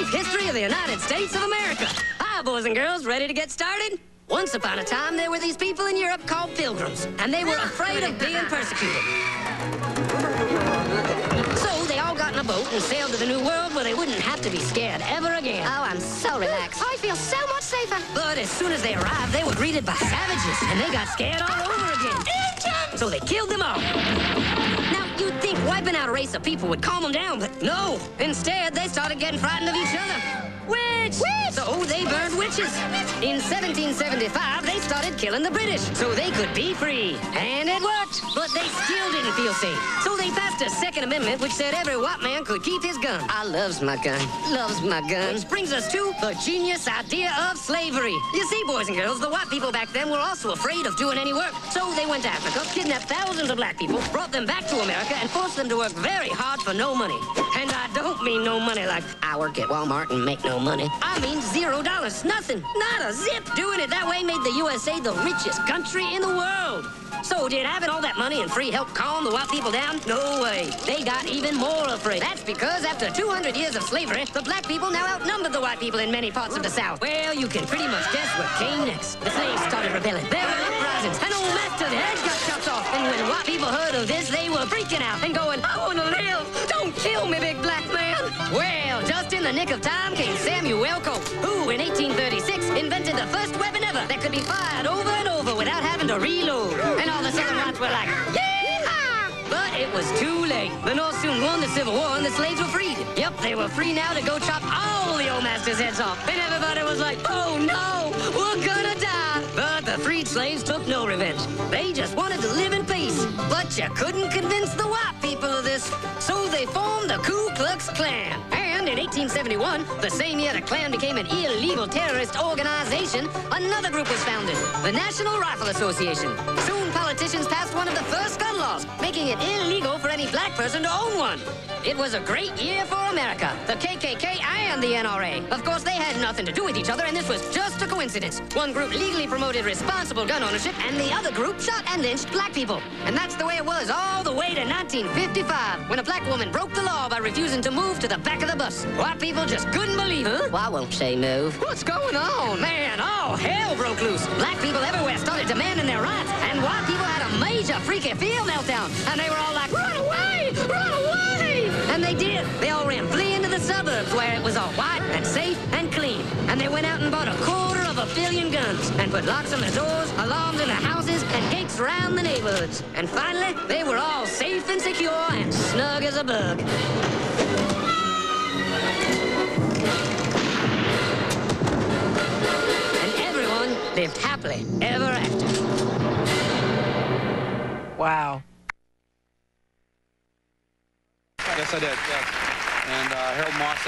brief history of the United States of America. Hi, boys and girls, ready to get started? Once upon a time, there were these people in Europe called pilgrims, and they were afraid of being persecuted. So they all got in a boat and sailed to the New World where they wouldn't have to be scared ever again. Oh, I'm so relaxed. I feel so much safer. But as soon as they arrived, they were greeted by savages, and they got scared all over again. So they killed them all. Now, you'd think wiping out a race of people would calm them down, but no. Instead, they started getting frightened of each other. Witch! So they burned witches. In 1775, they started killing the British so they could be free. And it worked, but they still didn't feel safe. So they passed a Second Amendment which said every white man could keep his gun. I loves my gun. Loves my gun. Which brings us to the genius idea of slavery. You see, boys and girls, the white people back then were also afraid of doing any work. So they went to Africa, kidnapped thousands of black people, brought them back to America, and forced them to work very hard for no money. And I don't mean no money like I work at Walmart and make no money. I mean $0. Nothing. Not a zip. Doing it that way made the USA the richest country in the world. So did having all that money and free help calm the white people down? No way. They got even more afraid. That's because after 200 years of slavery, the black people now outnumbered the white people in many parts of the South. Well, you can pretty much guess what came next. The slaves started rebelling. There were uprisings. An old master's head got chopped off. And when white people heard of this, they were freaking out and going, I want to live. Don't kill me, big black man. Well, just in the nick of time came Samuel Colt, who in 1836 invented the first weapon ever that could be fired over and over without having to reload. And all the Southern whites were like, yeah! But it was too late. The North soon won the Civil War and the slaves were freed. Yep, they were free now to go chop all the old masters' heads off. And everybody was like, oh no, we're gonna die. But the freed slaves took no revenge. They just wanted to live in peace. But you couldn't convince the white people of this. So they formed the Ku Klux Klan. And in 1871, the same year the Klan became an illegal terrorist organization, another group was founded, the National Rifle Association. Soon, politicians passed one of the first gun laws, making it illegal for any black person to own one. It was a great year for America, the KKK and the NRA. Of course, they had nothing to do with each other, and this was just a coincidence. One group legally promoted responsible gun ownership, and the other group shot and lynched black people. And that's the way it was all the way to 1955, when a black woman broke the law by refusing to move to the back of the bus. White people just couldn't believe it. Why won't she move? What's going on? Man, all hell broke loose. Black people everywhere started demanding their rights, and white people had a major freaky feel meltdown, and they were all like, run away! Run away! And they did. They all ran fleeing to the suburbs where it was all white and safe and clean. And they went out and bought 250 million guns and put locks on the doors, alarms in the houses, and gates around the neighborhoods. And finally, they were all safe and secure and snug as a bug. Lived happily ever after. Wow. Yes, I did. Yes. And Harold Moss.